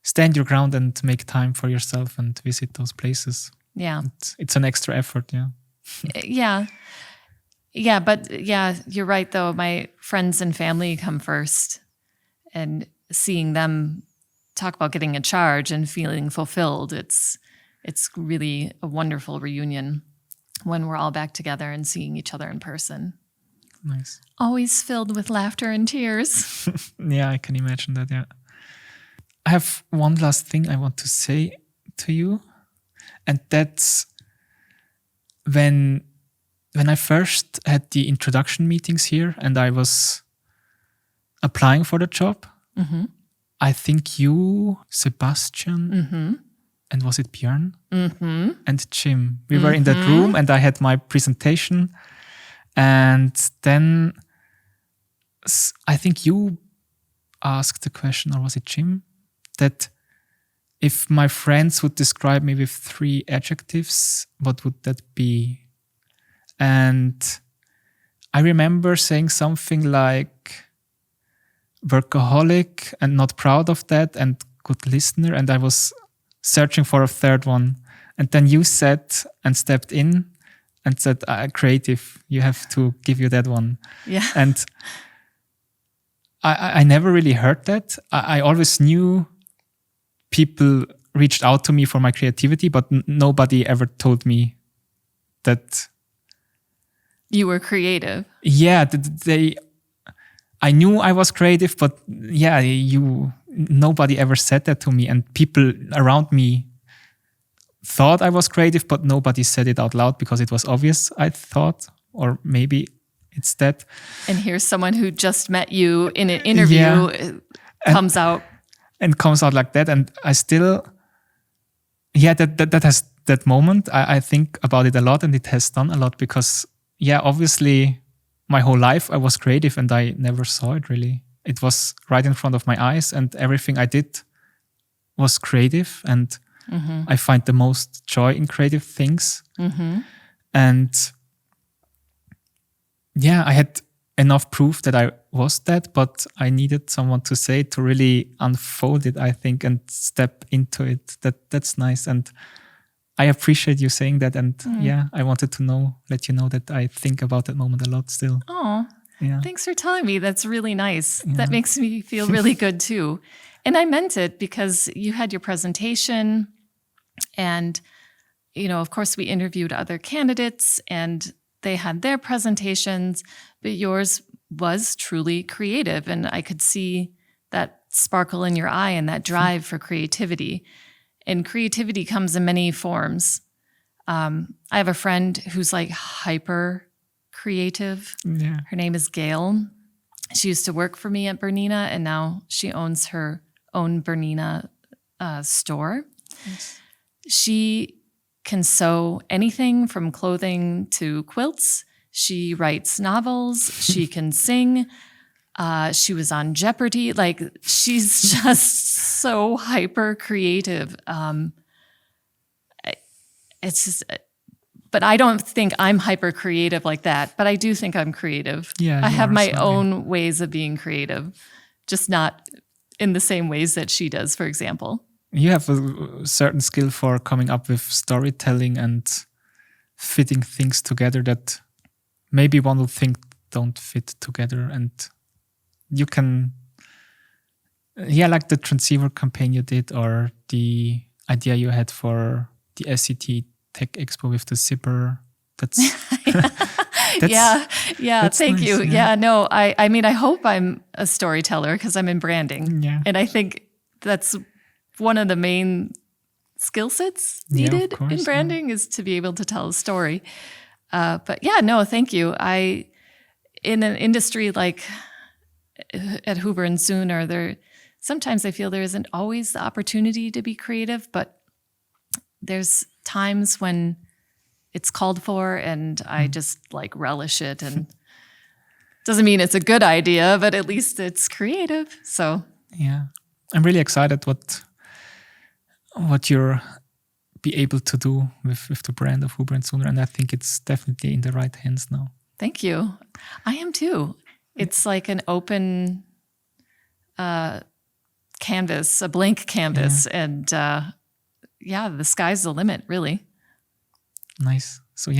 stand your ground and make time for yourself and visit those places. Yeah. It's an extra effort, yeah. Yeah, but you're right though. My friends and family come first, and seeing them talk about getting a charge and feeling fulfilled, it's really a wonderful reunion when we're all back together and seeing each other in person. Nice. Always filled with laughter and tears. Yeah, I can imagine that, yeah. I have one last thing I want to say to you, and that's when I first had the introduction meetings here and I was applying for the job, I think you, Sebastian, and was it Björn? And Jim. We were in that room and I had my presentation, and then I think you asked the question, or was it Jim? That if my friends would describe me with 3 adjectives, what would that be? And I remember saying something like workaholic and not proud of that, and good listener. And I was searching for a third one. And then you said and stepped in and said, creative, you have to give you that one. Yeah. And I never really heard that. I always knew people reached out to me for my creativity, but nobody ever told me that you were creative. Yeah, I knew I was creative, but nobody ever said that to me, and people around me thought I was creative, but nobody said it out loud because it was obvious, I thought, or maybe it's that. And here's someone who just met you in an interview comes out like that, and I still, that has that moment. I think about it a lot, and it has done a lot because, obviously, my whole life I was creative and I never saw it really. It was right in front of my eyes, and everything I did was creative, and I find the most joy in creative things. And I had enough proof that I was that, but I needed someone to say it, to really unfold it, I think, and step into it. That's nice. And I appreciate you saying that. And I wanted to let you know that I think about that moment a lot still. Oh, yeah. Thanks for telling me. That's really nice. Yeah. That makes me feel really good too. And I meant it because you had your presentation, and, of course we interviewed other candidates and they had their presentations, but yours was truly creative. And I could see that sparkle in your eye and that drive for creativity. And creativity comes in many forms. I have a friend who's like hyper creative. Yeah. Her name is Gail. She used to work for me at Bernina, and now she owns her own Bernina store. Yes. She can sew anything from clothing to quilts. She writes novels. She can sing. She was on Jeopardy. Like, she's just so hyper creative. It's just, but I don't think I'm hyper creative like that. But I do think I'm creative. Yeah, I have my so, own ways of being creative, just not in the same ways that she does, for example. You have a certain skill for coming up with storytelling and fitting things together that maybe one would think don't fit together. And you can, like the transceiver campaign you did, or the idea you had for the SCT Tech Expo with the zipper. That's, that's thank nice, you. yeah. No, I mean, I hope I'm a storyteller because I'm in branding. Yeah. And I think that's one of the main skill sets needed in branding is to be able to tell a story. But thank you. In an industry like at HUBER+SUHNER, sometimes I feel there isn't always the opportunity to be creative, but there's times when it's called for, and I just like relish it. And doesn't mean it's a good idea, but at least it's creative. So yeah, I'm really excited what you're be able to do with the brand of HUBER+SUHNER, and I think it's definitely in the right hands now. Thank you. I am too. It's like an open canvas, a blank canvas, and the sky's the limit, really. Nice. So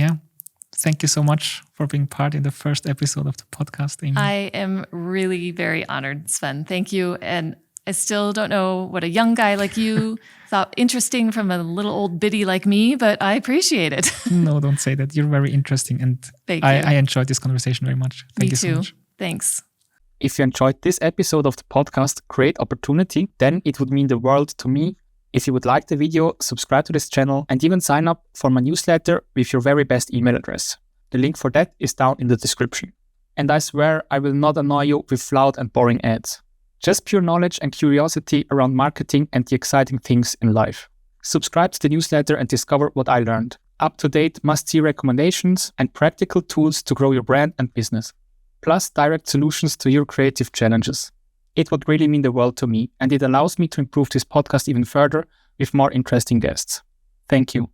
thank you so much for being part in the first episode of the podcast, Amy. I am really very honored, Sven. Thank you. And I still don't know what a young guy like you thought interesting from a little old biddy like me, but I appreciate it. No, don't say that. You're very interesting, and Thank you. I enjoyed this conversation very much. Thank you so much. Thanks. If you enjoyed this episode of the podcast, Great Opportunity, then it would mean the world to me if you would like the video, subscribe to this channel, and even sign up for my newsletter with your very best email address. The link for that is down in the description. And I swear I will not annoy you with loud and boring ads. Just pure knowledge and curiosity around marketing and the exciting things in life. Subscribe to the newsletter and discover what I learned. Up-to-date must-see recommendations and practical tools to grow your brand and business. Plus direct solutions to your creative challenges. It would really mean the world to me, and it allows me to improve this podcast even further with more interesting guests. Thank you.